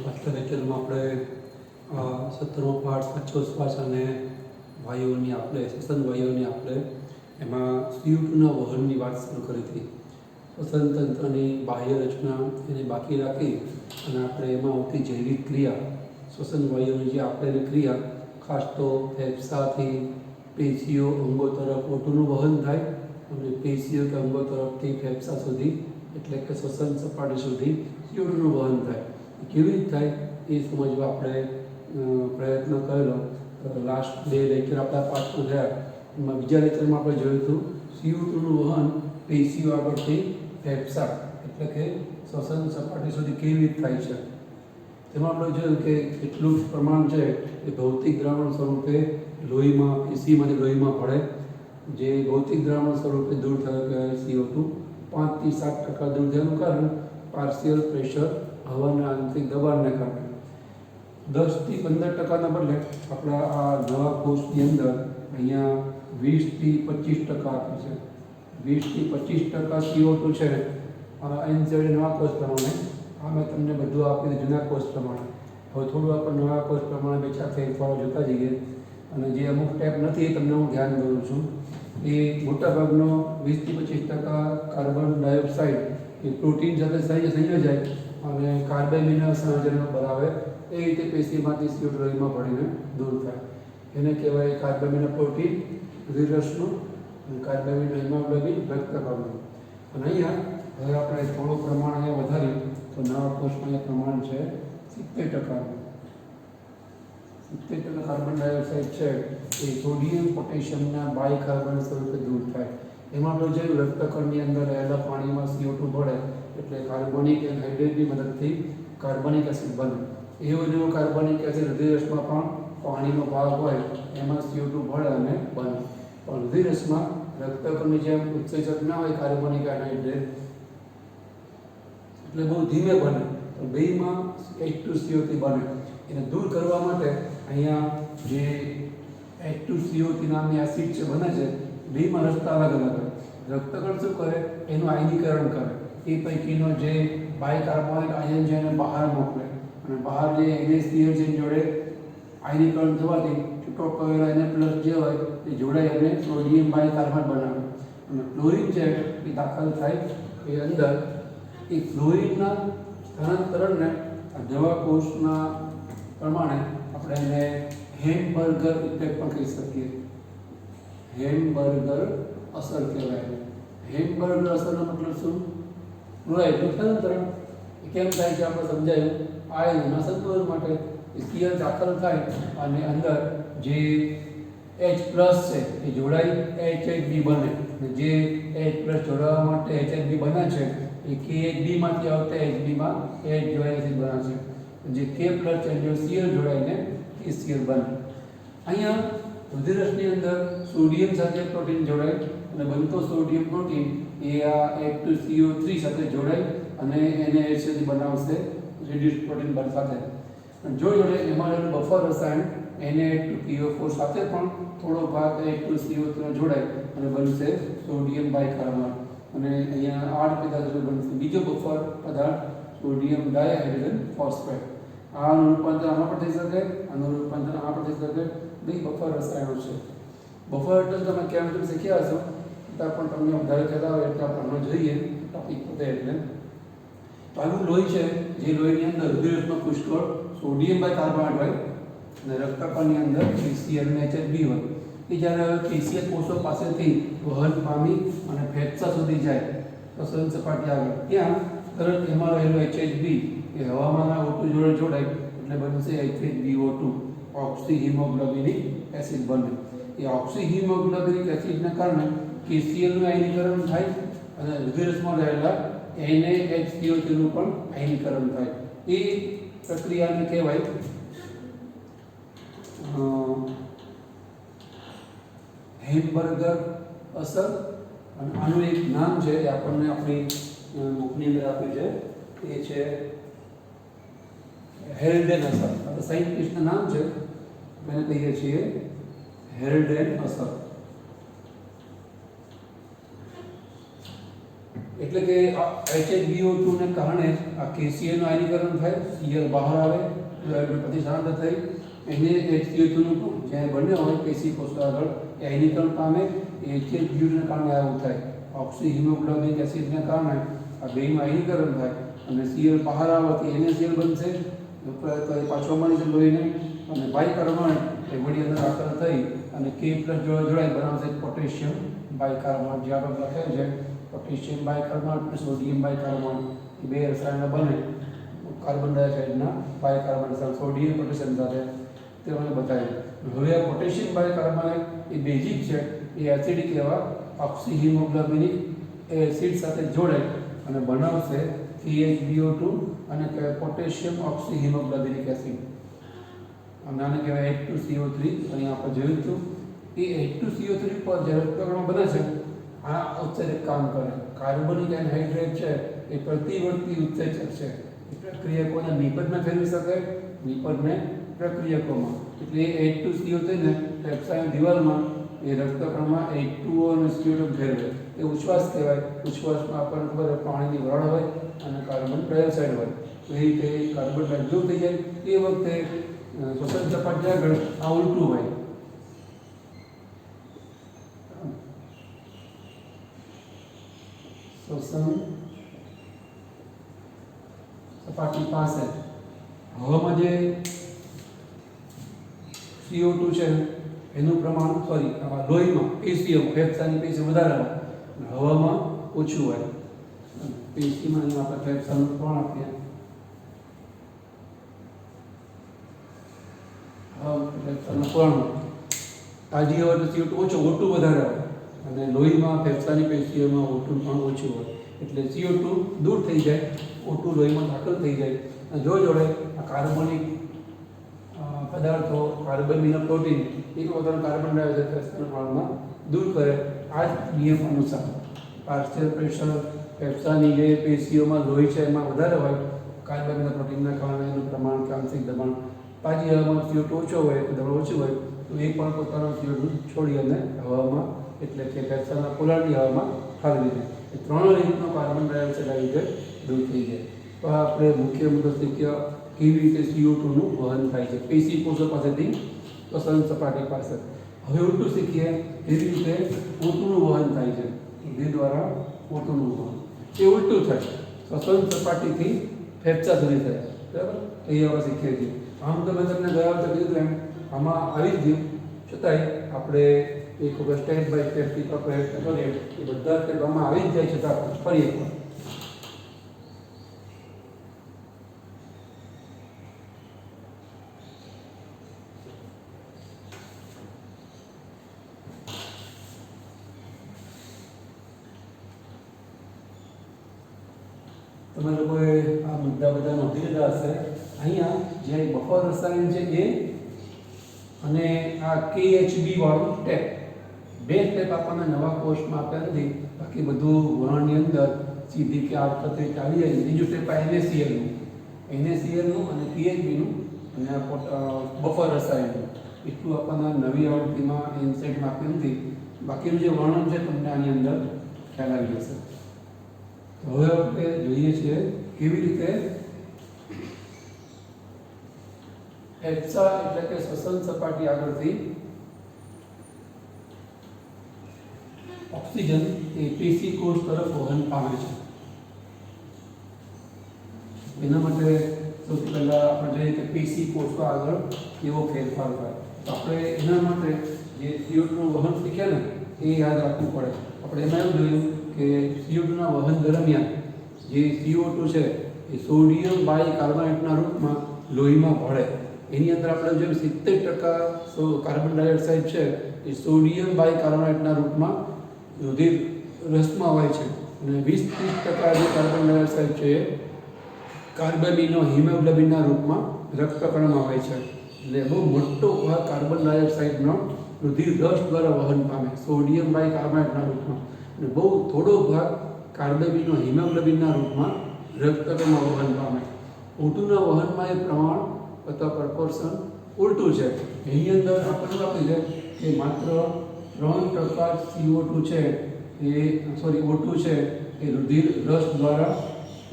પાછલા લેક્ચરમાં આપણે 17મો પાઠ શ્વાસોચ્છ્વાસ અને વાયુઓની આપણે શ્વસન વાયુઓની આપણે એમાં CO2ના વહનની વાત શરૂ કરી હતી. શ્વસન તંત્રની બાહ્ય રચના એને બાકી રાખી અને આપણે એમાં આવતી જૈવિક ક્રિયા શ્વસન વાયુઓની જે આપણે ક્રિયા ખાસ તો ફેફસાથી પેશીઓ અંગો તરફ O2નું વહન થાય અને પેશીઓ કે અંગો તરફથી ફેફસા સુધી એટલે કે શ્વસન સપાટી સુધી CO2નું વહન થાય. કેવી રીતે થાય એ સમજવા આપણે પ્રયત્ન કરેલો. લાસ્ટ 2 લેક્ચર આપણા પાઠમાં થયા. એમાં બીજા લેક્ચરમાં આપણે જોયું હતું CO2નું વહન પેશીઓ આગળથી ફેફસા એટલે કે શ્વસન સપાટી સુધી કેવી રીતે થાય છે. તેમાં આપણે જોયું કે કેટલું પ્રમાણ છે એ ભૌતિક દ્રાવણ સ્વરૂપે લોહીમાં પેશીમાંથી લોહીમાં ભળે. જે ભૌતિક દ્રાવણ સ્વરૂપે દૂર થયો કહેવાય CO2. 5 થી 7% દૂર થયાનું કારણ પાર્શિયલ પ્રેશર હવાના આંતરિક દબાણને કારણે. 10 થી 15%ના બદલે આપણા આ નવા કોષની અંદર અહીંયા 20 થી 25% આપે છે. 20 થી 25% CO2 છે એનસીઆરટી નવા કોષ પ્રમાણે. આ મેં તમને બધું આપી દીધું જૂના કોષ પ્રમાણે. હવે થોડું આપણે નવા કોષ પ્રમાણે બે ચાર ફેરફારો જોતા જઈએ અને જે અમુક ટેપ નથી એ તમને હું ધ્યાન દઉં છું. એ મોટાભાગનો 20 થી 25% કાર્બન ડાયોક્સાઇડ એ પ્રોટીન સાથે સંયોજાય અને કાર્બેમિનલ સંયોજનો બનાવે. એ રીતે પેશીમાંથી CO2 લોહીમાં ભળીને દૂર થાય. એને કહેવાય કાર્બેમિનલ પ્રોટીન રુધિરરસનું અને કાર્બેમિનલ હિમોગ્લોબિન રક્તકણનું. અને અહીંયા હવે આપણે થોડું પ્રમાણ અહીંયા વધાર્યું તો નવા કોષમાં એ પ્રમાણ છે 70%. 70% કાર્બન ડાયોક્સાઇડ છે એ સોડિયમ પોટેશિયમના બાયકાર્બન સ્વરૂપે દૂર થાય. એમાં આપણે જોયું રક્તકણની અંદર રહેલા પાણીમાં CO2 ભળે એટલે કાર્બોનિક એનહાઇડ્રેટની મદદથી કાર્બનિક એસિડ બને. એવો જેવો કાર્બનિક એસિડ રુધિરરસમાં પણ પાણીનો ભાગ હોય એમાં CO2 ભળે અને બને. પણ રુધિરરસમાં રક્તકણની જેમ ઉત્સેચક ના હોય કાર્બનિક એનહાઇડ્રેટ એટલે બહુ ધીમે બને. પણ બેમાં H2CO3 બને. એને દૂર કરવા માટે અહીંયા જે H2CO3 નામની એસિડ છે બને છે બેમાં રસ્તા અલગ અલગ હોય. રક્તકણ શું કરે એનું આયનીકરણ કરે. એ પૈકીનો જે બાયકાર્બોનેટ આયન છે એને બહાર મોકલે અને બહાર જે NaCl છે જોડે આયનીકરણ થવાથી છૂટો કરેલો Na+ જે હોય એ જોડાઈ અને સોડિયમ બાયકાર્બોનેટ બનાવે. અને ક્લોરીન છે એ દાખલ થાય એ અંદર. એ ક્લોરીનના સ્થાનાંતરણને આ નવા કોષના પ્રમાણે આપણે એને હેમ્બર્ગર ઇફેક્ટ પણ કહી શકીએ. હેમ્બર્ગર અસર કહેવાય. હેમ્બર્ગર અસરનો મતલબ શું? ક્લોરાઇડનું સ્થાનાંતરણ. એ કેમ થાય છે આપણે સમજાયું. આયનના સંતુલન માટે Cl દાખલ થાય અને અંદર જે H+ છે એ જોડાઈ HHB બને. જે H+ જોડાવા માટે HHB બને છે એ KHB માંથી આવતા HB માં H જોડાઈ એસિડ બને છે. જે K+ છે જો Cl જોડાઈને KCl બને. અહીંયા રુધિરરસની અંદર સોડિયમ સાથે પ્રોટીન જોડાય અને બનતો સોડિયમ પ્રોટીન એ આ H2CO3 સાથે જોડાય અને એને એસિડ બનાવશે રિડ્યુસ્ડ પ્રોટીન બળ સાથે. જોડે એમાં રહેલું બફર રસાયણ Na2PO4 સાથે પણ થોડો ભાગ H2CO3 જોડાય અને બનશે સોડિયમ બાયકાર્બોનેટ. અને અહીંયા 8 પેદા થશે બનશે બીજો બફર પદાર્થ સોડિયમ ડાયહાઇડ્રોજન ફોસ્ફેટ. આનું રૂપાંતર આમાં પણ થઈ શકે, આનું રૂપાંતર આમાં પણ થઈ શકે. બે બફર રસાયણો છે. બફર એટલે તમે કેમિસ્ટ્રી શીખ્યા હશો છતાં પણ તમને વધારે ખ્યાલ આવે એટલે આપણે જોઈએ ટોપિક પતે એટલે. તો આનું લોહી છે જે લોહીની અંદર રુધિરરસમાં પુષ્કળ સોડિયમ બાયકાર્બોનેટ હોય અને રક્તકણની અંદર KCl અને HHB હોય. એ જ્યારે KCl કોષો પાસેથી વહન પામી અને ફેફસા સુધી જાય શ્વસન સપાટી આગળ ત્યાં તરત એમાં રહેલો HHB એ હવામાંના O2 જોડે જોડાય એટલે બનશે HHBO2 ઓક્સિહિમોગ્લોબિનિક એસિડ બને. એ ઓક્સિહિમોગ્લોબિનિક એસિડના કારણે KClનું આયનીકરણ થાય અને રુધિરરસમાં રહેલા NaHCO3 નું પણ આયનીકરણ થાય. એ પ્રક્રિયાને કહેવાય હેમ્બર્ગર અસર. અને આનું એક નામ છે એ આપણને આપણી બુકની અંદર આપ્યું છે એ છે હેલ્ડેન અસર. આપણે સાયન્ટિસ્ટનું નામ છે એને કહીએ છીએ હેલ્ડેન અસર. એટલે કે HHBO2 ને કારણે આ KCl નું આયનીકરણ થાય, Cl બહાર આવે, પ્રતિસંધાન થઈ, એને HCO2 નું જ્યારે બને હોય પેશી કોષ આગળ એ આયનીકરણ પામે, HHBO2 ને કારણે આવું થાય. ઓક્સી હિમોગ્લોબિક એસિડને કારણે આ બેમાં આયનીકરણ થાય અને Cl બહાર આવવાથી NaCl બનશે, તો એ પાછો મળી જાય લોહીને, અને બાયકાર્બોનેટ એ વળી અંદર આકર થઈ અને K+ જોડાઈ બનાવશે પોટેશિયમ બાયકાર્બોનેટ, જે આપણે લખેલું છે પોટેશિયમ બાયકાર્બોનેટ અને સોડિયમ બાયકાર્બોનેટ, એ બે રસાયણો બને કાર્બન ડાયોક્સાઇડના બાયકાર્બોનેટ સાથે, સોડિયમ પોટેશિયમ સાથે, તે મને બતાવ્યું. હવે આ પોટેશિયમ બાયકાર્બોનેટ એ બેઝિક છે, એ એસિડિક એવા ઓક્સી હિમોગ્લોબિનિક એસિડ સાથે જોડાય અને બનાવશે CHBO2 અને પોટેશિયમ ઓક્સી હિમોગ્લોબિનિક એસિડ, અને આને કહેવાય H2CO3. અહીંયા આપણે જોયું હતું એ H2CO3 પર જે રક્તકણો બને છે આ ઉત્સેચક કામ કરે. કાર્બનિક એનહાઇડ્રેટ છે એ પ્રતિવર્તી ઉત્સેચક છે, પ્રક્રિયકોને નિપજમાં ફેરવી શકે, નિપજને પ્રક્રિયકોમાં. એટલે H2CO3 ને ફેફસાની દિવાલમાં એ રક્તકણમાં H2O અને CO2 ફેરવે, એ ઉચ્છ્વાસ કહેવાય. ઉચ્છ્વાસમાં આપણને ખબર હોય પાણીની વરાળ હોય અને કાર્બન ડાયોક્સાઇડ હોય, તો એ રીતે કાર્બન ડાયોક્સાઇડ થઈ જાય. એ વખતે શ્વસન સપાટી આગળ આ ઉલટું હોય. શ્વસન સપાટી પાસે હવામાં જે CO2 છે એનું પ્રમાણ લોહીમાં પેશીઓમાં, ફેફસાની પેશી વધારે હોય, હવામાં ઓછું હોય. પેશીમાં અહીંયા આપણે ફેફસાનું પ્રમાણ આપીએ, ફેફસાનું પ્રમાણ તાજી હોય તો CO2 ઓછું, O2 વધારે હોય, અને લોહીમાં ફેફસાની પેશીઓમાં O2 પણ ઓછું હોય. એટલે CO2 દૂર થઈ જાય, O2 લોહીમાં દાખલ થઈ જાય. અને જો જોડે આ કાર્બનિક પદાર્થો, કાર્બનિક પ્રોટીન એ પોતાનું કાર્બન ડાયોક્સાઇડ ફેફસાના પ્રમાણમાં દૂર કરે. આ જ નિયમ અનુસાર પાર્શિયલ પ્રેશર ફેફસાની જે પેશીઓમાં લોહી છે એમાં વધારે હોય, કાર્બનિક પ્રોટીનના કારણે એનું પ્રમાણ કે આંશિક દબાણ, તાજી હવામાં CO2 ઓછો હોય, દબાણ ઓછું હોય, તો એ પણ પોતાનો CO2 છોડી અને હવામાં, એટલે કે ફેફસાના પોલાણની હવામાં ઠાલવી દે. એ ત્રણ રીતનો કાર્બન ડાયોક્સાઇડ આવી જાય, દૂર થઈ જાય. તો આપણે મુખ્ય મુદ્દો શીખ્યા કેવી રીતે CO2 નું વહન થાય છે પેશી કોષો પાસેથી શ્વસન સપાટી પાસે. હવે ઉલટું શીખીએ કેવી રીતે O2 નું વહન થાય છે, રુધિર દ્વારા O2 નું વહન. એ ઉલટું થાય, શ્વસન સપાટીથી ફેફસા સુધી થાય. બરાબર, એ હવે શીખીએ છીએ. આમ તો મેં તમને ગયા વખતે કીધું એમ આમાં આવી જ ગયું, છતાંય આપણે એક વખત સ્ટેપ બાય સ્ટેપ શીખવા પ્રયત્ન કરીએ. એ બધા સ્ટેપ આમાં આવી જ જાય, છતાં ફરી એકવાર તમે લોકોએ આ મુદ્દા બધા નોંધી લીધા હશે. અહીંયા જે બફર રસાયણ છે એ અને આ KHB વાળું સ્ટેપ, બે સ્ટેપ આપણને નવા કોર્સમાં આપ્યા નથી, બાકી બધું વર્ણની અંદર સીધી કે આ વખતે આવી જાય. બીજું સ્ટેપ આ NaCl નું અને PHB નું અને બફર રસાયણનું, એટલું આપણને નવી આવૃત્તિમાં ઇન્સેટમાં આપ્યું નથી. બાકીનું જે વર્ણન છે તમને આની અંદર ખ્યાલ આવી જશે. હવે આપણે જોઈએ છીએ કેવી રીતે ફેફસા એટલે કે શ્વસન સપાટી આગળથી ઓક્સિજન એ પેશી કોષ તરફ વહન પામે છે. એના માટે સૌથી પહેલા આપણે જોઈએ કે પેશી કોષો આગળ કેવો ફેરફાર થાય. તો આપણે એના માટે જે CO2 નું વહન શીખ્યા ને એ યાદ રાખવું પડે. આપણે એમાં એવું જોયું કે CO2 ના વહન દરમિયાન જે CO2 છે એ સોડિયમ બાયકાર્બોનેટના રૂપમાં લોહીમાં ભળે. એની અંદર આપણે જે 70% કાર્બન ડાયોક્સાઇડ છે એ સોડિયમ બાયકાર્બોનેટના રૂપમાં રુધિર રસમાં હોય છે, અને 20-30% જે કાર્બન ડાયોક્સાઇડ છે એ કાર્બમિનો હિમોગ્લોબિનના રૂપમાં રક્તકણમાં હોય છે. એટલે બહુ મોટો ભાગ કાર્બન ડાયોક્સાઇડનો રુધિર રસ દ્વારા વહન પામે સોડિયમ બાયકાર્બોનેટના રૂપમાં, અને બહુ થોડો ભાગ કાર્બમિનો હિમોગ્લોબિનના રૂપમાં રક્તકણમાં વહન પામે. O2ના વહનમાં એ પ્રમાણ અથવા પ્રપોર્શન ઉલટું છે. એની અંદર આપણને આપી છે કે માત્ર 3% CO2 છે એ O2 છે એ રુધિર રસ દ્વારા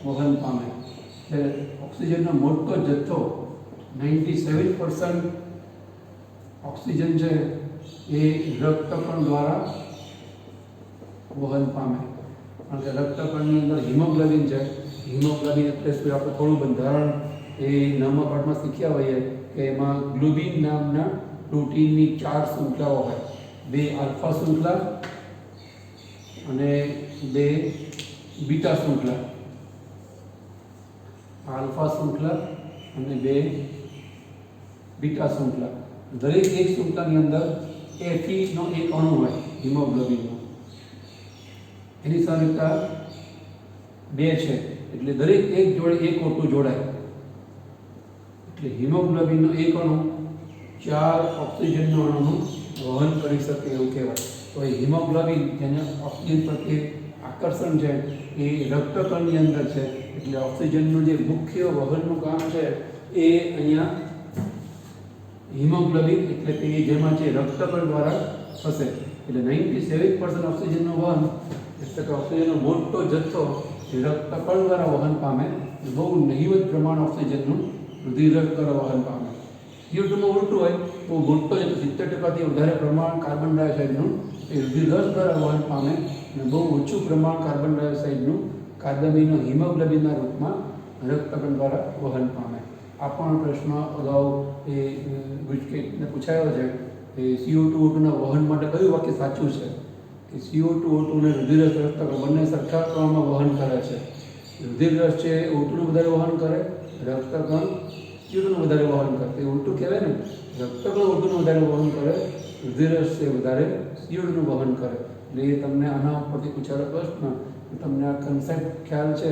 વહન પામે. ઓક્સિજનનો મોટો જથ્થો 97% ઓક્સિજન છે એ રક્તકણ દ્વારા વહન પામે. કારણ કે રક્તકણની અંદર હિમોગ્લોબિન છે. હિમોગ્લોબિન એટલે શું? આપણે થોડું બંધારણ એ નામા પાઠમાં શીખ્યા હોઈએ કે એમાં ગ્લોબિન નામના પ્રોટીનની 4 શૃંખલાઓ હોય. 2 આલ્ફા શૃંખલા અને 2 બીટા શૃંખલા. આલ્ફા શૃંખલા અને 2 બીટા શૃંખલા. દરેક એક શૃંખલાની અંદર એથીનો એક અણુ હોય હિમોગ્લોબિનનો. એની સામ્યતા 2 છે એટલે દરેક એક જોડે એક ઓટું જોડાય. એટલે હિમોગ્લોબિનનો એક અણુ 4 ઓક્સિજનનો અણુનું વહન કરી શકે એવું કહેવાય. તો એ હિમોગ્લોબિન જેને ઓક્સિજન પ્રત્યે આકર્ષણ છે એ રક્તકણની અંદર છે. એટલે ઓક્સિજનનું જે મુખ્ય વહનનું કામ છે એ અહીંયા હિમોગ્લોબિન એટલે કે જેમાં છે રક્તકણ દ્વારા થશે. એટલે 97% ઓક્સિજનનું વહન એટલે કે ઓક્સિજનનો મોટો જથ્થો રક્તકણ દ્વારા વહન પામે. બહુ નહિવત પ્રમાણ ઓક્સિજનનું રુધિર દ્વારા વહન પામે. CO2માં ઉલટું હોય, બહુ મોટો જથ્થો 70%થી વધારે પ્રમાણ કાર્બન ડાયોક્સાઇડનું એ રુધિર રસ દ્વારા વહન પામે અને બહુ ઓછું પ્રમાણ કાર્બન ડાયોક્સાઇડનું કાર્બમિનો હિમોગ્લોબિનના રૂપમાં રક્તકણ દ્વારા વહન પામે. આ પણ પ્રશ્ન અગાઉ એ ગુજકેટને પૂછાયો છે કે CO2O2ના વહન માટે કયું વાક્ય સાચું છે? કે CO2O2 ને રુધિર રસ રક્તકણ બંને સરખા પ્રમાણમાં વહન કરે છે. રુધિર રસ છે O2નું વધારે વહન કરે, રક્તકણ CO2નું વધારે વહન કરે. એ ઉલટું કહેવાય ને, રક્તકણ O2નું વધારે વહન કરે, રુધિર રસ છે વધારે CO2નું વહન કરે. એટલે એ તમને આના ઉપરથી પૂછાયેલો પ્રશ્ન, તમને આ કન્સેપ્ટ ખ્યાલ છે,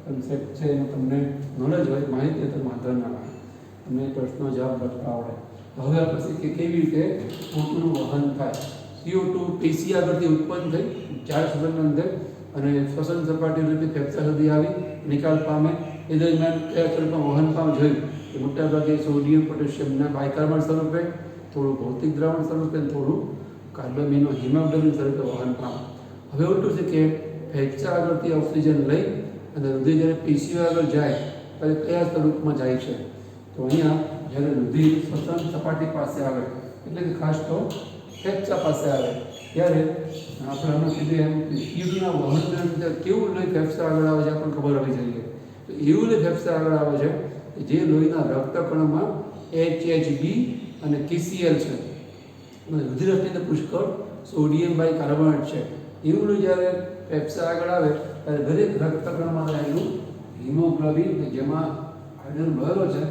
કન્સેપ્ટ છે એનો તમને નોલેજ હોય, માહિતી તો વાંધો ના આવે, તમને પ્રશ્નનો જવાબ લખતા આવડે. હવે આપણે શીખીએ કેવી રીતે O2નું વહન થાય. CO2 પેશી આગળથી ઉત્પન્ન થઈ 4 સેકન્ડની અંદર અને શ્વસન સપાટી રીતે ફેફસા સુધી આવી નિકાલ પામે. એ દરમિયાન કયા સ્વરૂપમાં વહન પામ જોયું કે મોટાભાગે સોડિયમ પોટેશિયમના બાયકાર્બન સ્વરૂપે, થોડું ભૌતિક દ્રાવણ સ્વરૂપે, થોડું કાર્બમિનો હિમોગ્લોબિન સ્વરૂપે વહન પામે. હવે ઉલટું છે કે ફેફસા આગળથી ઓક્સિજન લઈ અને રુધિર જ્યારે પેશીઓ આગળ જાય ત્યારે કયા સ્વરૂપમાં જાય છે? તો અહીંયા જ્યારે રુધિર શ્વસન સપાટી પાસે આવે એટલે કે ખાસ તો ફેફસા પાસે આવે ત્યારે આપણે હમણાં કીધું એમ CO2ના વહનની અંદર કેવું લોહી ફેફસા આગળ આવે છે આપણને ખબર હોવી જોઈએ. તો એવું લોહી ફેફસા આગળ આવે છે કે જે લોહીના રક્તકણમાં HHB અને KCl છે અને રુધિર રસની અંદર પુષ્કળ સોડિયમ બાયકાર્બોનેટ છે. એવું લોહી જ્યારે ફેફસા આગળ આવે ત્યારે દરેક રક્તકણમાં રહેલું હિમોગ્લોબિન કે જેમાં હાઇડ્રોજન ભરેલો છે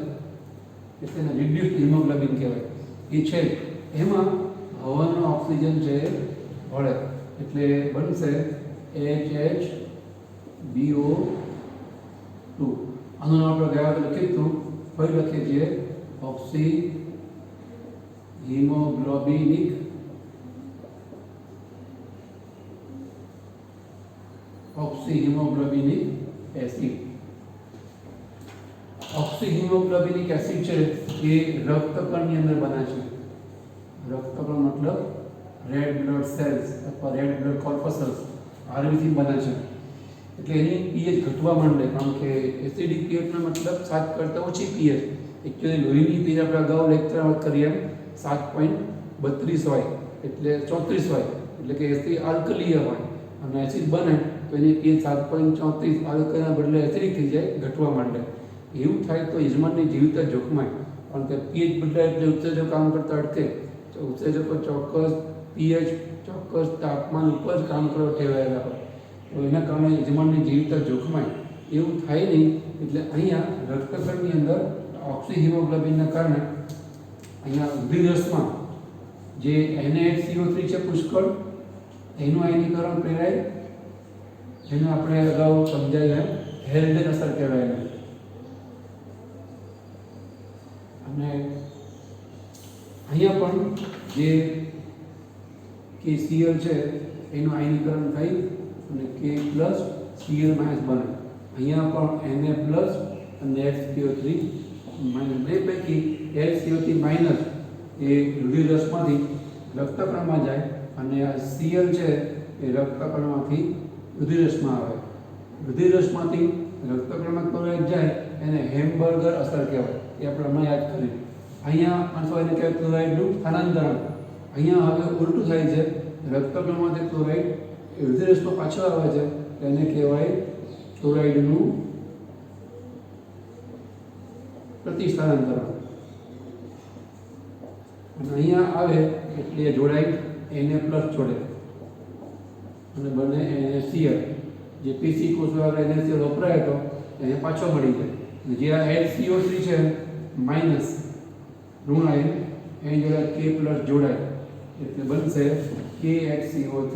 એટલે તેને રિડ્યુસ્ડ હિમોગ્લોબિન કહેવાય એ છે, એમાં હવાનો ઓક્સિજન છે ભળે એટલે બનશે HHBO2. આનું નામ આપણે ગયા વખતે લખ્યું હતું, ફરી લખીએ છીએ ઓક્સી હિમોગ્લોબિનિક ઓક્સીહિમોગ્લોબિનિક એસિડ. ઓક્સીહિમોગ્લોબિનિક એસિડ છે એ રક્તકણની અંદર બને છે. રક્તકણ મતલબ રેડ બ્લડ સેલ્સ અથવા રેડ બ્લડ કોર્પસલ્સ આરબીસી બને છે. એટલે એની પીએચ ઘટવા માંડે કારણ કે એસિડિક પીએચનો મતલબ 7 કરતાં ઓછી પીએચ. એકચ્યુઅલી લોહીની પીએચ આપણે અગાઉ લેક્ચરમાં વાત કરી એમ 7.32 હોય એટલે 34 હોય એટલે કે એસિડ આલ્કલીય હોય અને એસિડ બને તો એની પીએચ 7.34 આલ્કલીના બદલે એસિડિક થઈ જાય, ઘટવા માંડે. એવું થાય તો યજમાનની જીવતા જોખમાય કારણ કે પીએચ બદલાય એટલે ઉત્સેચકો કામ કરતા અટકે. ઉત્સેચકો ચોક્કસ પીએચ ચોક્કસ તાપમાન ઉપર જ કામ કરવા ટેવાયેલા હોય તો એના કારણે યજમાનની જીવતા જોખમાય. એવું થાય નહીં એટલે અહીંયા રક્તકણની અંદર ઓક્સીહિમોગ્લોબિનના કારણે અહીંયા રુધિર રસમાં જે NaHCO3 છે પુષ્કળ એનું આયનીકરણ પ્રેરાય, જેને આપણે અગાઉ સમજાયું હેલ્ડન અસર કહેવાય. અને અહીંયા પણ જે KCl છે એનું આયનીકરણ થઈ અને K પ્લસ Cl માઇનસ બને. અહીંયા પણ Na પ્લસ અને HCO3 માઇનસ. બે પૈકી HCO3 માઇનસ એ રુધિર રસમાંથી રક્તકણમાં જાય અને આ Cl છે એ રક્તકણમાંથી રુધિરરસમાં આવે. રુધિરરસમાંથી રક્તકણમાં ક્લોરાઇડ જાય એને હેમબર્ગર અસર કહેવાય. એ આપણે હમણાં યાદ કર્યું. અહીંયા અથવા એને કહેવાય ક્લોરાઇડનું સ્થાનાંતરણ. અહીંયા હવે ઉલટું થાય છે. રક્તકણમાંથી ક્લોરાઇડ રુધિરરસમાં પાછો આવે છે, એને કહેવાય ક્લોરાઇડનું પ્રતિસ્થાનાંતરણ. અને અહીંયા આવે એટલે એ જોડાય Na+ જોડે અને બને NaCl. જે પીસી કોષો આગળ NaCl વપરાય હતો એને પાછો મળી જાય. જે આ HCO3 છે માઇનસ ઋણાયન એની જોડે K+ જોડાય એટલે બનશે KHCO3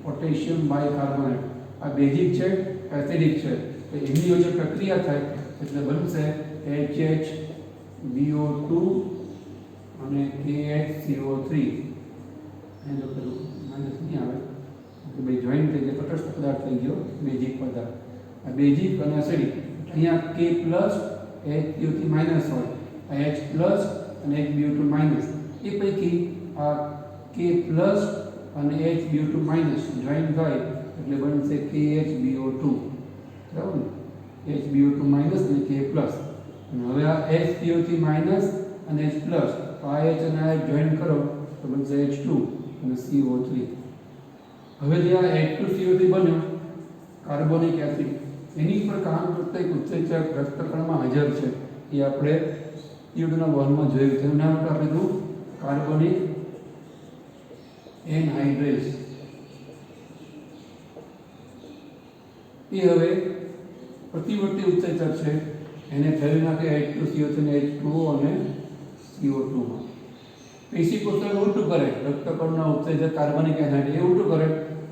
પોટેશિયમ બાયકાર્બોનેટ. આ બેઝિક છે, એસિડિક છે, તો એની વચ્ચે પ્રક્રિયા થાય એટલે બનશે HHBO2 અને KHCO3. એનો પેલું માઇનસ નહીં આવે તો બે જોઈન્ટ થઈ જાય, તટસ્થ પદાર્થ થઈ ગયો બેઝિક પદાર્થ. આ બેઝિક અને એસિડિક. અહીંયા K+ HCO3 માઇનસ હોય, આ H+ અને HBO2 માઇનસ. એ પૈકી આ K+ અને HBO2 માઇનસ જોઈન્ટ થાય એટલે બનશે KHBO2. બરાબર ને? HBO2 માઇનસ અને K+. અને હવે આ HCO3 માઇનસ અને H+, તો આ H અને આ જોઈન્ટ કરો તો બનશે H2 અને CO3. હવે જે આ H2CO3 બન્યો કાર્બોનિક એસિડ, એની પર કામ કરતા એક ઉત્સેચક રક્તકણમાં હાજર છે. એ આપણે CO2ના વહનમાં જોયું. તેનું નામ આપણે કીધું કાર્બોનિક એનહાઇડ્રેસ. એ હવે પ્રતિવર્તી ઉત્સેચક છે. એને ફેરવી નાખે H2CO3 ને H2O અને CO2 માં. પેશી કોષો ઉલટું કરે. રક્તકણના ઉત્સેચક કાર્બનિક એનહાઇડ્રેસ એ ઉલટું કરે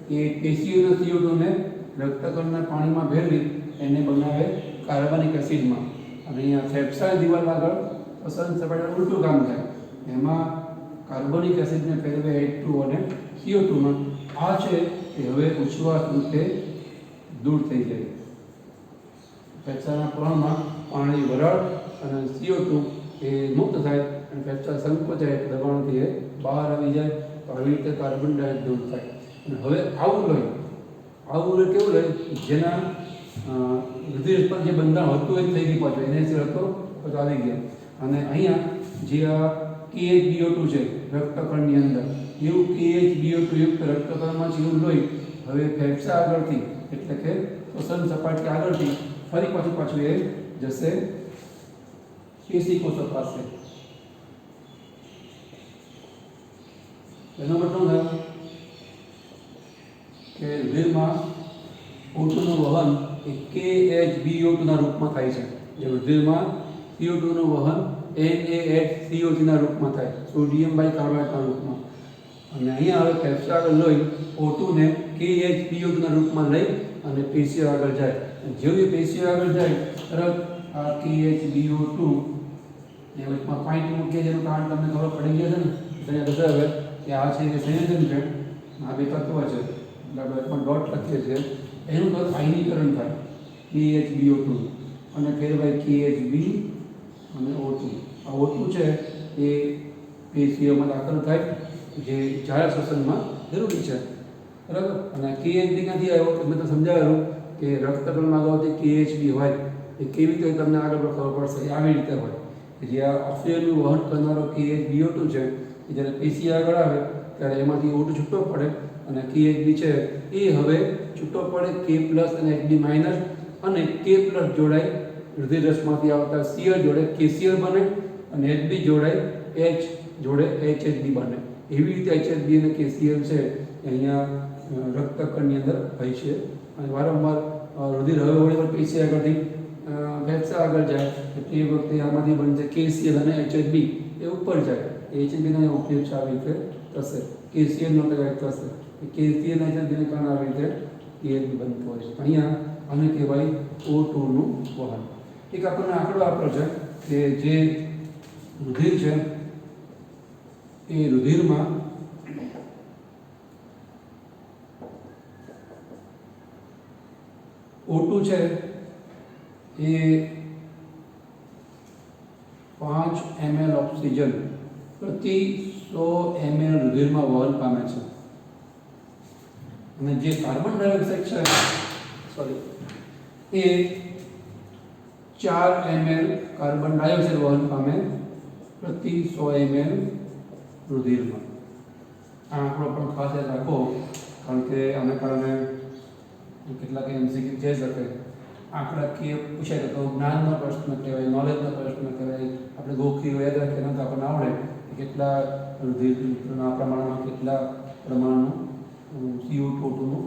કે પેશીઓના CO2 ને રક્તકણના પાણીમાં ભેળવી એને બનાવે કાર્બનિક એસિડમાં. અને અહીંયા ફેફસાની દિવાલ આગળ શ્વસન સપાટી ઉલટું કામ થાય. એમાં કાર્બનિક એસિડને ફેરવે H2O અને CO2 માં. આ છે કે હવે ઉચ્છવાસ રૂપે દૂર થઈ જાય. ફેફસાના પ્રવાહમાં પાણી વરાળ અને CO2 એ મુક્ત થાય અને ફેફસા સંકોચાય, દબાણથી એ બહાર આવી જાય. તો આવી રીતે કાર્બન ડાયોક્સાઇડ દૂર થાય. અને હવે આવું લોહી કેવું લોહી જેના રુધિર પર જે બંધારણ હતું એ થઈ ગયું, પાછું NaCl હતો તો આવી ગયા. અને અહીંયા જે આ KHBO2 છે રક્તકણની અંદર, એવું KHBO2 યુક્ત રક્તકણમાં છે એવું લોહી હવે ફેફસા આગળથી એટલે કે શ્વસન સપાટી આગળથી ફરી પાછું એ જશે પેશી કોષો પાસે. એનો મતલબ થાય કે રુધિરમાં O2નું વહન એ KHBO2ના રૂપમાં થાય છે. જે રુધિરમાં CO2નું વહન NaHCO3ના રૂપમાં થાય, સોડિયમ બાયકાર્બોનેટના રૂપમાં. અને અહીંયા હવે ફેફસા આગળ લોહી O2 ને KHBO2ના રૂપમાં લઈ અને પેશીઓ આગળ જાય. જેવી પેશીઓ આગળ જાય તરત આ KHBO2 એ વચમાં પોઈન્ટ મૂકીએ જેનું કારણ તમને ખબર પડી ગઈ છે ને. તેને દર્શાવે કે આ છે એ સંયોજન છે, આ બે તત્વ છે એટલે આપણે વચમાં ડોટ લખીએ છીએ. એનું તરત આયનીકરણ થાય KHBO2 અને ફેરવાય KHB અને O2. આ O2 છે એ પેશીઓમાં દાખલ થાય જે જાહેર શ્વસનમાં જરૂરી છે. બરાબર. અને KHB ક્યાંથી આવ્યો મેં તો સમજાવેલું કે રક્તકણમાં અગાઉથી KHB હોય એ કેવી રીતે તમને આગળ ખબર પડશે. આવી રીતે હોય જે આ ઓક્સિજનનું વહન કરનારો KHBO2 છે એ જ્યારે પેશી આગળ આવે ત્યારે એમાંથી O2 છૂટો પડે અને KHB છે એ હવે છૂટો પડે K+ અને HB- અને K+ જોડાય રુધિરરસમાંથી આવતા Cl જોડે KCl બને અને HB જોડાય H જોડે HHB બને. એવી રીતે HHB અને KCl છે અહીંયા રક્તકણની અંદર હોય છે. અને વારંવાર રુધિર હવે વળી પેશી આગળથી ફેફસા આગળ જાય એટલે એ વખતે આમાંથી બનશે KCl અને HHB એ ઉપર જાય. HHBનો ઉપયોગ છે આવી રીતે થશે, KClનો કંઈક થશે. KCl અને HHBને કારણે આવી રીતે KHB બનતું હોય છે. અહીંયા આને કહેવાય O2નું વહન. એક આપણને આંકડો આપ્યો છે કે જે રુધિર છે એ રુધિરમાં O2 છે એ 5 ml ઓક્સિજન પ્રતિ 100 ml રુધિરમાં વહન પામે છે. અને જે કાર્બન ડાયોક્સાઇડ છે સોરી એ 4 ml કાર્બન ડાયોક્સાઇડ વહન પામે પ્રતિ 100 ml રુધિરમાં. આ આંકડો પણ ખાસ યાદ રાખો, કારણ કે આના કારણે કેટલાક એમસીક્યુ જઈ શકે. આંકડાકીય પૂછાય તો જ્ઞાનનો પ્રશ્ન કહેવાય, નોલેજનો પ્રશ્ન કહેવાય. આપણે ગોખીઓ યાદ રાખીએ તો આપણને આવડે કે કેટલા રુધિરના પ્રમાણમાં કેટલા પ્રમાણનું CO2નું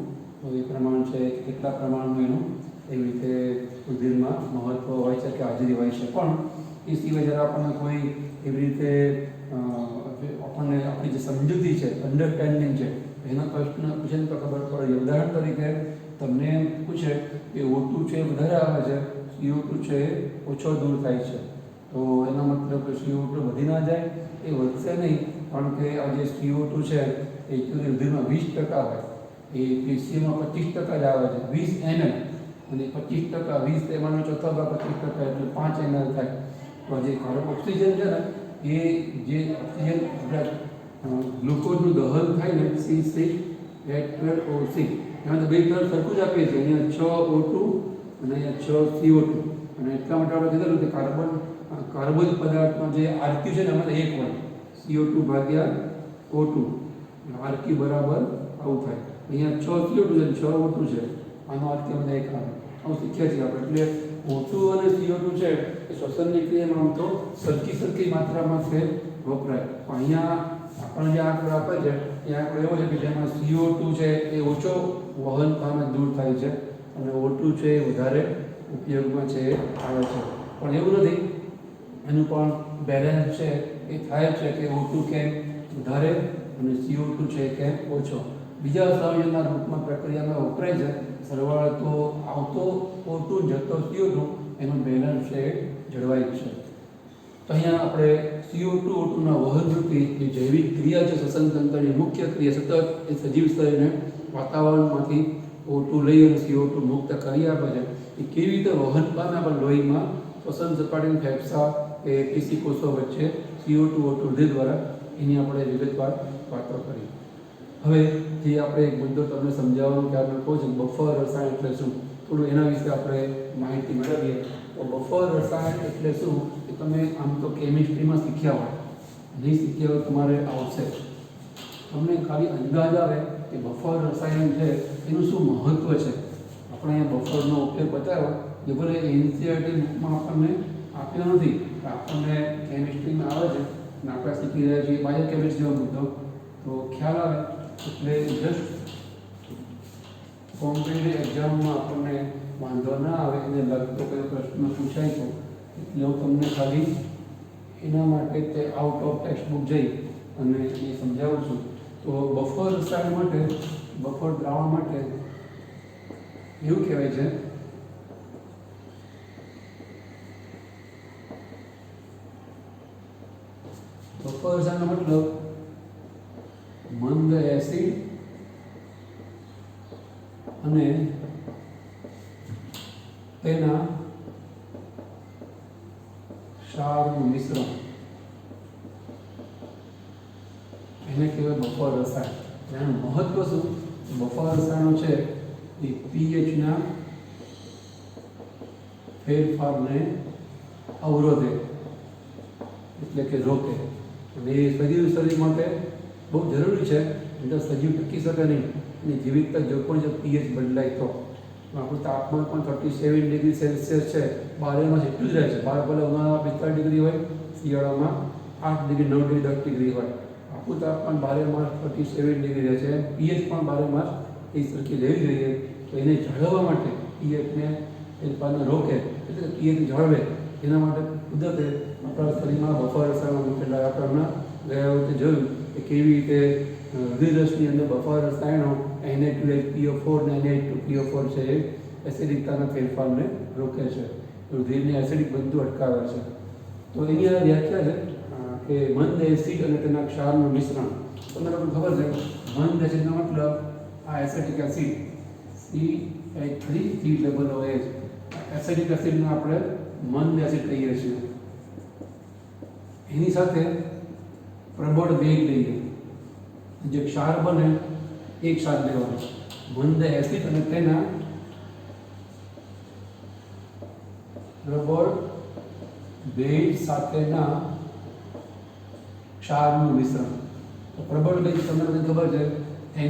એ પ્રમાણ છે, કેટલા પ્રમાણનું એનું એવી રીતે રુધિરમાં મહત્વ હોય છે કે હાજરી હોય છે. પણ એ સિવાય જ્યારે આપણને કોઈ એવી રીતે આપણને આપણી જે સમજૂતી છે, અન્ડરસ્ટેન્ડિંગ છે, એનો પ્રશ્ન પૂછે તો ખબર પડે. ઉદાહરણ તરીકે તમને એમ પૂછે કે O2 છે વધારે આવે છે, CO2 છે ઓછો દૂર થાય છે, તો એનો મતલબ કે CO2 વધી ના જાય, એ વધશે નહીં. કારણ કે આ જે CO2 છે એ રુધિરમાં 20% હોય, એ પીસીમાં 25% જ આવે છે, 20 ml, અને 25%, 20 એમાંનો ચોથો ભાગ 25% એટલે 5 ml થાય. તો જે ઓક્સિજન છે ને એ જે ઓક્સિજન આપણા ગ્લુકોઝનું દહન થાય ને C6H12O6, એમાં તો બે તરફ સરખું જ આપીએ છીએ. અહીંયા 6 O2 અને અહીંયા 6 CO2, અને એટલા માટે આપણે કીધેલું કે કાર્બન પદાર્થમાં જે આરક્યુ છે ને એમાં 1 હોય, CO2 ભાગ્યા O2, આરક્યુ બરાબર આવું થાય. અહીંયા 6 CO2 છે, 6 O2 છે, આનો આરક્યુ મને 1 આવે. આવું શીખ્યા છીએ આપણે. એટલે O2 અને CO2 છે એ શ્વસનની ક્રિયામાં આમ તો સરખી માત્રામાં છે વપરાય. પણ અહીંયા આપણને જે આંકડો આપે છે એ આંકડો એવો છે કે જેમાં CO2 છે એ ઓછો વહન પામે દૂર થાય છે, અને O2 છે એ વધારે ઉપયોગમાં છે આવે છે. પણ એવું નથી, એનું પણ બેલેન્સ છે એ થાય છે કે O2 કેમ વધારે અને CO2 છે કેમ ઓછો. બીજા સંયોજનના રૂપમાં પ્રક્રિયામાં વપરાય છે. સરવાળે તો આવતો O2 જતો CO2 એનું બેલેન્સ છે જળવાય છે. તો અહીંયા આપણે CO2 O2ના વહનરૂપી જે જૈવિક ક્રિયા છે, શ્વસન તંત્રની મુખ્ય ક્રિયા, સતત એ સજીવ શરીરને વાતાવરણમાંથી O2 લઈ અને CO2 મુક્ત કરી આપે છે. એ કેવી રીતે વહન પામે આપણે લોહીમાં શ્વસન સપાટીના ફેફસા કે પેશી કોષો વચ્ચે CO2 O2 રુધિર દ્વારા, એની આપણે વિગતવાર વાતો કરી. હવે જે આપણે એક મુદ્દો તમને સમજાવવાનો કે આપણે કહું છું બફર રસાયણ એટલે શું, થોડું એના વિશે આપણે માહિતી મેળવીએ. તો બફર રસાયણ એટલે શું એ તમે આમ તો કેમિસ્ટ્રીમાં શીખ્યા હોય, નહીં શીખ્યા હોય તમારે આવશે. તમને ખાલી અંદાજ આવે કે બફર રસાયણ છે એનું શું મહત્ત્વ છે. આપણે અહીંયા બફરનો ઉપયોગ બતાવ્યો, જે ભલે એનસીઈઆરટી બુકમાં આપણને આપ્યો નથી, આપણને કેમિસ્ટ્રીમાં આવે છે અને આપણે શીખી રહ્યા છીએ બાયોકેમિસ્ટ્રી જેવો મુદ્દો, તો ખ્યાલ આવે. એટલે જસ્ટ કોમ્પિટિટિવ એક્ઝામમાં આપણને વાંધો ના આવે, એને લગતો કયો પ્રશ્ન પૂછાય તો એટલે હું તમને ખાલી એના માટે તે આઉટ ઓફ ટેક્સ્ટ બુક જઈ અને એ સમજાવું છું. તો બફર રસાયણ માટે, બફર દ્રાવણ માટે એવું કહેવાય છે બફર રસાયણનો મતલબ મંદ એસિડ અને તેના ક્ષારનું મિશ્રણ, એને કહેવાય બફર રસાયણ. એનું મહત્વ શું? બફર રસાયણો છે એ પીએચના ફેરફારને અવરોધે, એટલે કે રોકે. અને એ સજીવ શરીર માટે બહુ જરૂરી છે. એટલે સજીવ ટકી શકે નહીં, અને જીવિતતા જો પણ જો પીએચ બદલાય તો. આપણું તાપમાન પણ 37 ડિગ્રી સેલ્સિયસ છે, 12 માસ એટલું જ રહે છે. 12 ભલે ઉનાળામાં 45 ડિગ્રી હોય, શિયાળામાં 8 ડિગ્રી 9 ડિગ્રી 10 ડિગ્રી હોય. આપણું તાપમાન 12 માસ 37 ડિગ્રી રહે છે. પીએચ પણ 12 માસ એ સરખી રહેવી જોઈએ. તો એને જાળવવા માટે પીએચને ફેરફારને રોકે, એટલે પીએચ જાળવે, એના માટે કુદરતે આપણા શરીરમાં બફર રસાયણો મૂકેલા. આપણે હમણાં ગયા વખતે જોયું કે કેવી રીતે રુધિરરસની અંદર બફર રસાયણો Na2HPO4 ને Na2PO4 છે એ એસિડિકતાના ફેરફારને રોકે છે, રુધિરની એસિડિક બનતું અટકાવે છે. તો એની આ વ્યાખ્યા છે કે મંદ એસિડ અને તેના ક્ષારનું મિશ્રણ. તમને લોકોને ખબર છે મંદ એસિડનો મતલબ આ એસિડિક એસિડ CH3COOH, એસિડિક એસિડને આપણે મંદ એસિડ કહીએ છીએ. એની સાથે પ્રબળ વેગ લઈએ, જે ક્ષાર બને એક સાથે લેવાનું, મંદ એસિડ અને તેના પ્રબળ બેઝ સાથેના ક્ષારનું મિશ્રણ. તો પ્રબળ બેઝ તમને બધી ખબર છે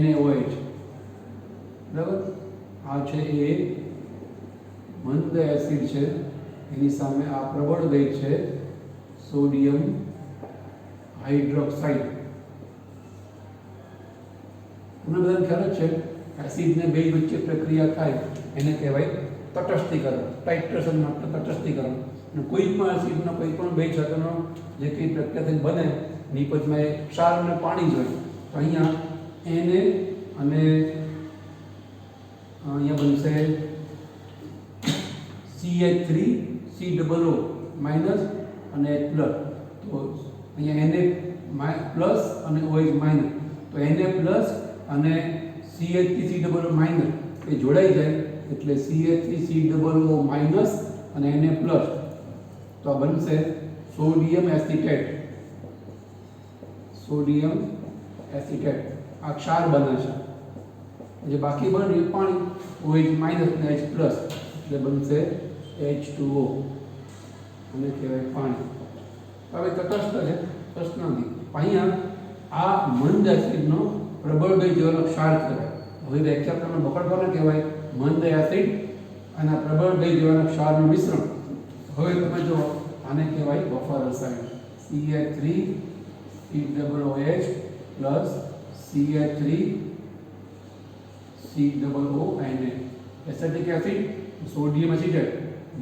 NaOH, બરાબર. આ છે એ મંદ એસિડ છે, એની સામે આ પ્રબળ બેઝ છે સોડિયમ હાઇડ્રોક્સાઇડ. તમને બધાને ખ્યાલ જ છે એસિડ ને બેઝ વચ્ચે પ્રક્રિયા થાય એને કહેવાય તટસ્થીકરણ, ટાઇટ્રેશન માટે તટસ્થીકરણ. અને કોઈ પણ એસિડનો કોઈ પણ બેઝ સાથેનો જે કંઈ પ્રક્રિયાથી બને નિપજમાં એ ક્ષાર અને પાણી જ હોય. તો અહીંયા Na અને અહીંયા બનશે CH3COO માઇનસ અને H પ્લસ. તો અહીંયા Na પ્લસ અને OH માઇનસ. તો Na પ્લસ અને CH3COO માઇનસ એ જોડાઈ જાય એટલે CH3COO માઇનસ અને Na પ્લસ. તો આ બનશે સોડિયમ એસિટેટ. સોડિયમ એસિટેટ આ ક્ષાર બને છે. જે બાકી બને એ પાણી OH માઇનસ અને H પ્લસ એટલે બનશે H2O અને કહેવાય પાણી. હવે તટસ્થ છે, પ્રશ્ન નથી. અહીંયા આ મંદ એસિડનો પ્રબળ બેઝ જેવાનો ક્ષાર કહેવાય. હવે વ્યાખ્યા પ્રમાણે બફર કોને કહેવાય? મંદ એસિડ અને પ્રબળ બેઝ જેવાના ક્ષારનું મિશ્રણ. હવે તમે જો આને કહેવાય બફર રસાયણ. CH3COOH plus CH3COO Na. Acetic acid, sodium acetate,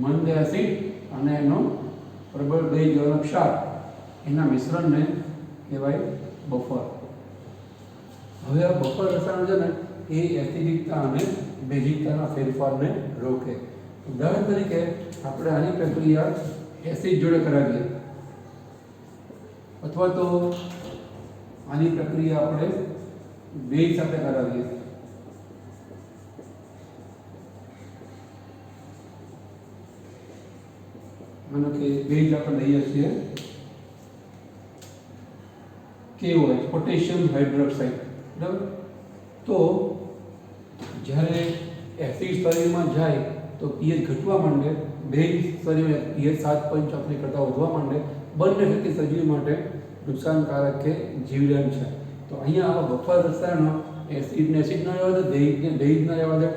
મંદ એસિડ અને એનો પ્રબળ બેઝ જેવાનો ક્ષાર, એના મિશ્રણને કહેવાય બફર. હવે આ બફર રસાયણ છે ને એ એસિડિકતા અને બેઝિકતાના ફેરફારને રોકે. ઉદાહરણ તરીકે આપણે આની પ્રક્રિયા એસિડ જોડે કરાવીએ અથવા તો આની પ્રક્રિયા આપણે બેઝ સાથે કરાવીએ. માનો કે બેઝ આપણે લઈએ છીએ KOH, પોટેશિયમ હાઇડ્રોક્સાઇડ, બરાબર. તો જ્યારે એસિડ શરીરમાં જાય તો pH ઘટવા માંડે, બેઝ શરીરમાં pH 7.4 કરતાં વધવા માંડે. બંને શક્તિ સજીવ માટે નુકસાનકારક કે જીવલેણ છે. તો અહીંયા આવા બફર રસાયણો એસિડને એસિડ ન રહેવા દે, બેઝને બેઝ ન રહેવા દે.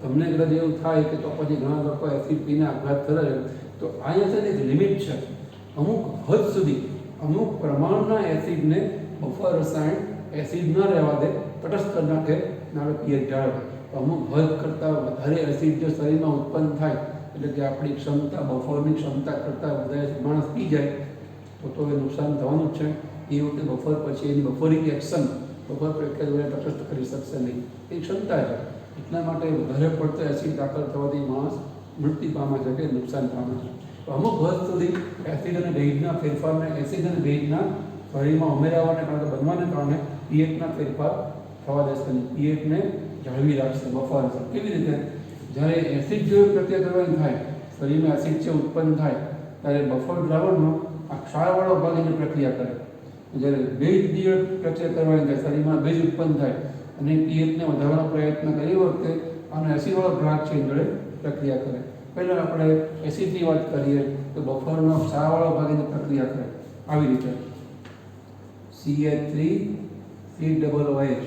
તમને કદાચ એવું થાય કે તો પછી ઘણા લોકો એસિડ પીને આપઘાત કરે છે. તો અહીંયા છે ને એક લિમિટ છે. અમુક હદ સુધી અમુક પ્રમાણના એસિડને બફર રસાયણ એસિડ ન રહેવા દે, તટસ્થ કરી નાખે અને આપણે pH જાળવે. અમુક હદ કરતાં વધારે એસિડ જો શરીરમાં ઉત્પન્ન થાય એટલે કે આપણી ક્ષમતા, બફરની ક્ષમતા કરતાં વધારે માણસ પી જાય તો એ નુકસાન થવાનું જ છે. એ વખતે બફર પછી એની બફરિંગ એક્શન બફર પ્રક્રિયા દ્વારા તટસ્થ કરી શકશે નહીં. એ ક્ષમતા છે. એટલા માટે વધારે પડતો એસિડ દાખલ થવાથી માણસ મૃત્યુ પામે છે કે નુકસાન પામે છે. તો અમુક હદ સુધી એસિડ અને બેઝના ફેરફારને, એસિડ અને બેઝના શરીરમાં ઉમેરાવાને કારણે, બનવાને કારણે pHના ફેરફાર થવા દેશે નહીં. pHને જાળવી રાખશે બફર અસર. કેવી રીતે? જ્યારે એસિડ જેવી પ્રક્રિયા કરવાની થાય, શરીરમાં એસિડ છે ઉત્પન્ન થાય ત્યારે બફર દ્રાવણનો આ ક્ષારવાળો ભાગ એની પ્રક્રિયા કરે. જ્યારે બેઝ પ્રક્રિયા કરવાની થાય, શરીરમાં બેઝ ઉત્પન્ન થાય અને pHને વધારવાનો પ્રયત્ન કરી વખતે આનો એસિડવાળો ભાગ છે એ જોડે પ્રક્રિયા કરે. પહેલાં આપણે એસિડની વાત કરીએ તો બફરનો ક્ષારવાળો ભાગ એની પ્રક્રિયા કરે આવી રીતે. CH3COOH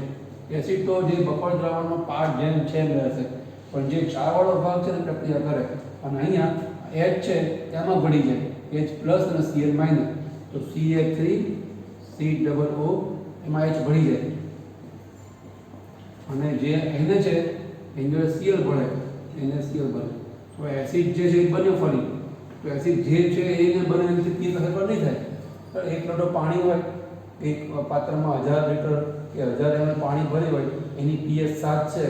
એસિડ તો જે બફર દ્રાવણનો પાર્ટ જેમ છે એમ રહેશે, પણ જે ક્ષારવાળો ભાગ છે તે પ્રક્રિયા કરે અને અહીંયા H છે એમાં ભળી જાય, H પ્લસ અને Cl માઇનસ. તો CH3COO એમાં H ભળી જાય અને જે એને છે એની જોડે Cl ભળે, એને Cl બને. તો એસિડ જે છે એ બને ફરી. તો એસિડ જે છે એને બને એની pH અસર નહીં થાય. એક લોટો પાણી હોય, એક પાત્રમાં 1000 લીટર કે 1000 ml પાણી ભર્યું હોય, એની pH 7 છે,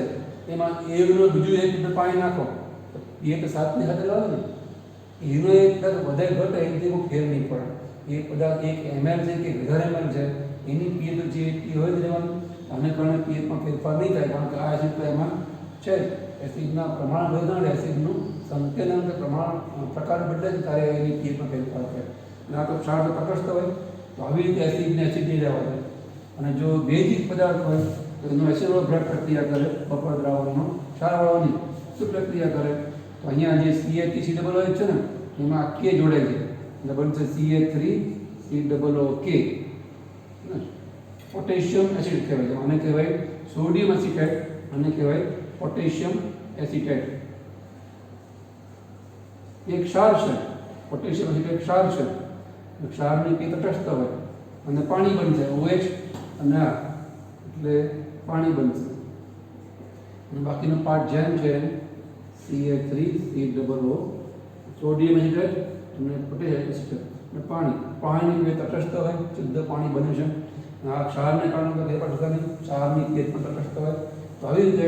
એમાં એનું બીજું 1 લીટર પાણી નાખો તો pH 7 ની સાથે લાવે ને, એનો એક વધારે ઘટે એથી કોઈ ફેર નહીં પડે. એ પદાર્થ 1 ml છે કે 1000 ml છે, એની pH જે એટલી હોય જ રહેવાનું. આને કારણે pHમાં ફેરફાર નહીં થાય, કારણ કે આ એસિડ તો એમાં છે જ. એસિડના પ્રમાણ બદલાને એસિડનું સંકેલન કે પ્રમાણ પ્રકાર બદલે છે ત્યારે એની pHમાં ફેરફાર થાય. અને આ તો ક્ષાર તો તટસ્થ હોય તો આવી રીતે એસિડને એસિડ નહીં રહેવા દે. અને જો બેઝિક પદાર્થ હોય તો એનો એસિડોગ્રાફ પ્રક્રિયા કરે બફર દ્રાવણનો ક્ષારવાળાની શું પ્રક્રિયા કરે તો અહીંયા જે CH3COOH છે ને એમાં આ K જોડાય છે એટલે બનશે CH3COOK પોટેશિયમ એસિડ કહેવાય છે આને કહેવાય સોડિયમ એસિટેટ આને કહેવાય પોટેશિયમ એસિટેટ એક ક્ષાર છે પોટેશિયમ એસિટેટ ક્ષાર છે ક્ષારની P તટસ્થ હોય અને પાણી બનશે OH અને આ એટલે પાણી બનશે અને બાકીનો પાર્ટ જેમ છે CH3COO સોડિયમ એસિટેટ અને પોટેશિયમ એસિટેટ અને પાણીની બે તટસ્થ હોય શુદ્ધ પાણી બને છે આ ક્ષારને કારણે ફેરફાર થતા નહીં ક્ષારની pH પણ તટસ્થ હોય તો આવી રીતે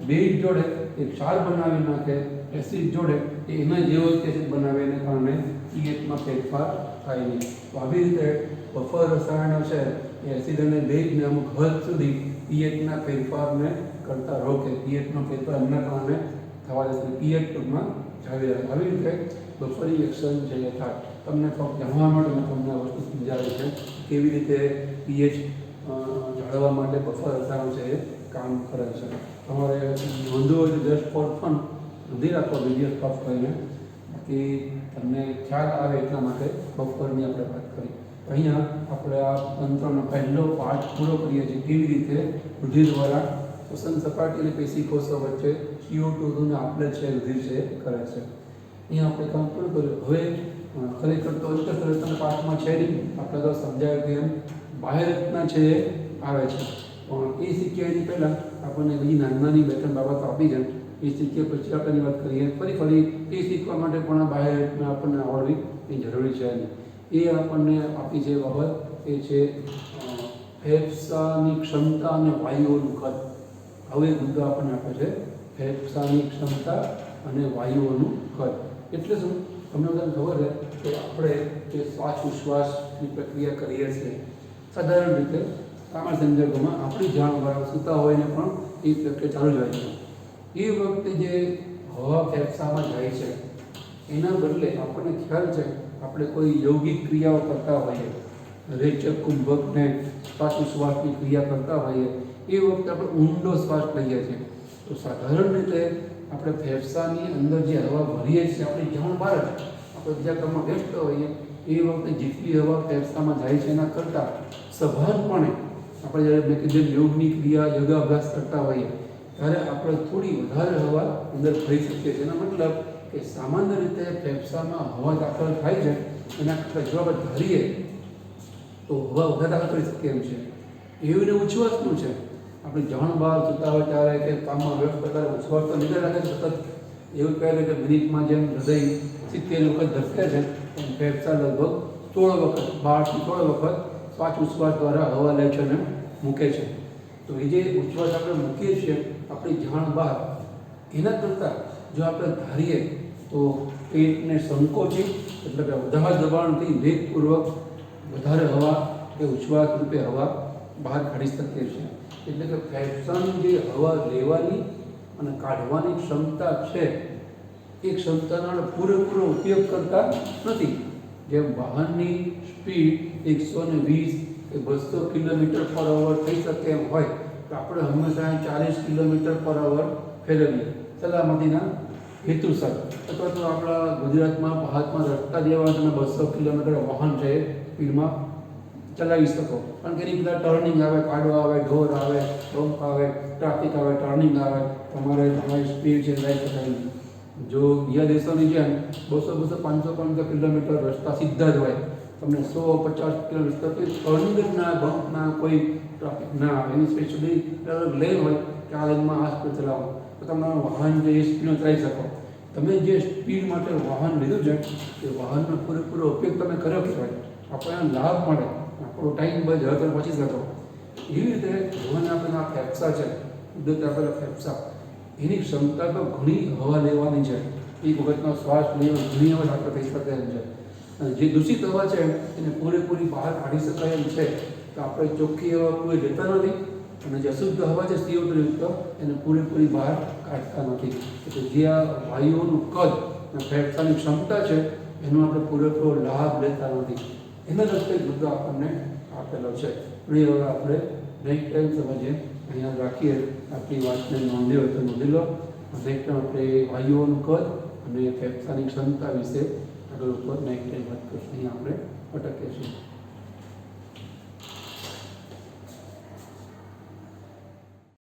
બેઝ જોડે એ ક્ષાર બનાવી નાખે એસિડ જોડે એના જેવો એસિડ બનાવે એને કારણે pHમાં ફેરફાર થાય નહીં તો આવી રીતે બફર રસાયણો છે એ એસિડ અને બેઝને અમુક હદ સુધી pHના ફેરફારને કરતા રોકે pHનો ફેરફાર એમના કારણે થવા દેશે pH ટૂંકમાં જાળવી રાખે આવી રીતે બફર રિએક્શન છે એ થાય તમને ફક્ત જાણવા માટે મેં તમને આ વસ્તુ સમજાવી છે કેવી રીતે pH જાળવવા માટે બફર રસાયણો છે એ કામ કરે છે તમારે નોંધવું હોય તો જસ્ટ ફોર ફન નોંધી રાખો વિડીયો સ્ટોપ કરીને બાકી તમને ખ્યાલ આવે એટલા માટે બફરની આપણે વાત કરી અહીંયા આપણે આ તંત્રનો પહેલો પાઠ પૂરો કરીએ છીએ કેવી રીતે રુધિર દ્વારા શ્વસન સપાટી અને પેશી કોષો વચ્ચે CO2 આપલે છે રુધિર છે કરે છે અહીંયા આપણે કામ પૂરું કર્યું હવે ખરેખર તો અંતઃસ્તરતના પાઠમાં છે નહીં આપણે તો સમજાવ્યું કે એમ બાહ્ય રચના છે એ આવે છે પણ એ શીખ્યાની પહેલાં આપણને બીજી નાની બે ત્રણ બાબતો આપી છે એ શીખ્યા પછી આપણને વાત કરીએ ફરી એ શીખવા માટે પણ આ બાહ્ય રચના આપણને આવડવી એ જરૂરી છે એ આપણને આપી છે બાબત એ છે ફેફસાની ક્ષમતા અને વાયુઓનું કદ હવે મુદ્દો આપણને આપે છે ફેફસાની ક્ષમતા અને વાયુઓનું કદ એટલે શું તમને બધાને ખબર છે કે આપણે જે શ્વાસ ઉશ્વાસની પ્રક્રિયા કરીએ છીએ સાધારણ રીતે સામાન્ય સંજોગોમાં આપણી જાણ બહાર સૂતા હોઈને પણ એ પ્રક્રિયા ચાલુ જ હોય છે એ વખતે જે હવા ફેફસામાં જાય છે એના બદલે આપણને ખ્યાલ છે આપણે કોઈ યોગિક ક્રિયાઓ કરતા હોઈએ રેચક કુંભકને શ્વાસ ઉશ્વાસની ક્રિયા કરતા હોઈએ એ વખતે આપણે ઊંડો શ્વાસ લઈએ છીએ તો સાધારણ રીતે આપણે ફેફસાની અંદર જે હવા ભરીએ છીએ આપણી જાણ બહાર જ આપણે બીજા કામમાં વ્યસ્ત હોઈએ એ વખતે જેટલી હવા ફેફસામાં જાય છે એના કરતાં સભાનપણે આપણે જ્યારે મેં કીધું યોગની ક્રિયા યોગાભ્યાસ કરતા હોઈએ ત્યારે આપણે થોડી વધારે હવા અંદર ભરી શકીએ છીએ એનો મતલબ કે સામાન્ય રીતે ફેફસામાં હવા દાખલ થાય છે એના કરતાં જો આપણે ધારીએ તો હવા વધારે દાખલ કરી શકીએ એમ છે એવું ને ઉચ્છ્વાસનું છે આપણે જાણ બહાર જતા હોય ત્યારે કે કામમાં વ્યસ્ત ત્યારે ઉચ્છ્વાસ તો નીકળી રાખે છે સતત એવું કહે છે કે મિનિટમાં જેમ હૃદય 70 વખત ધબકે છે એમ ફેફસા લગભગ 16 વખત 12 થી 16 વખત શ્વાસ ઉચ્છ્વાસ દ્વારા હવા લે છે અને મૂકે છે તો એ જે ઉચ્છ્વાસ આપણે મૂકીએ છીએ આપણી જાણ બહાર એના કરતાં જો આપણે ધારીએ તો પેટને સંકોચી એટલે કે વધારે દબાણથી વેગપૂર્વક વધારે હવા કે ઉચ્છ્વાસ રૂપે હવા બહાર કાઢી શકીએ છીએ એટલે કે ફેફસાની જે હવા લેવાની અને કાઢવાની ક્ષમતા છે એ ક્ષમતાનો પૂરેપૂરો ઉપયોગ કરતા નથી જેમ વાહનની સ્પીડ 120 કે 200 કિલોમીટર પર અવર થઈ શકે એમ હોય તો આપણે હંમેશા 40 કિલોમીટર પર અવર ફેરવીએ સલામતીના હેતુસર અથવા તો આપણા ગુજરાતમાં ભારતમાં રસ્તા જેવા તમે 200 કિલોમીટર વાહન છે સ્પીડમાં ચલાવી શકો કારણ કે એની બધા ટર્નિંગ આવે કાડો આવે ઢોર આવે બમ્પ આવે ટ્રાફિક આવે ટર્નિંગ આવે તમારી સ્પીડ છે લઈ શકાય જો બીજા દેશોની જેમ 200 500 કિલોમીટર રસ્તા સીધા જ હોય તમને 150 કિલોમીટર ટર્નિંગ ના બમ્પ ના કોઈ ટ્રાફિક ના આવે એની સ્પેશિયલી અલગ લેન હોય કે આ લેનમાં આ સ્પીડ ચલાવો તો તમારું વાહન જે એ સ્પીડમાં ચલાવી શકો તમે જે સ્પીડ માટે વાહન લીધું છે એ વાહનનો પૂરેપૂરો ઉપયોગ તમે કર્યો કહેવાય આપણને લાભ મળે આપણો ટાઈમ બચે હવે તમે પહોંચી શકો એવી રીતે ભગવાને આપેલા ફેફસા છે કુદરતે આપેલા ફેફસા એની ક્ષમતા તો ઘણી હવા લેવાની છે એક વખતનો શ્વાસ લેવો ઘણી હવા આપણે કહી શકાય એમ છે અને જે દૂષિત હવા છે એને પૂરેપૂરી બહાર કાઢી શકાય એમ છે તો આપણે ચોખ્ખી હવા કોઈ લેતા નથી અને જે અશુદ્ધ હવા છે CO2 એને પૂરેપૂરી બહાર કાઢતા નથી એટલે જે આ વાયુઓનું કદ અને ફેફસાની ક્ષમતા છે એનો આપણે પૂરેપૂરો લાભ લેતા નથી એના રસ્તે મુદ્દો આપણને આપેલો છે એ હવે આપણે નેક્સ્ટ ટાઈમ સમજીએ. અહીંયા રાખીએ. આપણી વાતને નોંધી હોય તો નોંધી લો. નેક્સ્ટ ટાઈમ આપણે વાયુઓનું કદ અને ફેફસાની ક્ષમતા વિશે આગળ ઉપર નેક્સ્ટ ટાઈમ વાત કરીશું. અહીંયા આપણે અટકીએ છીએ.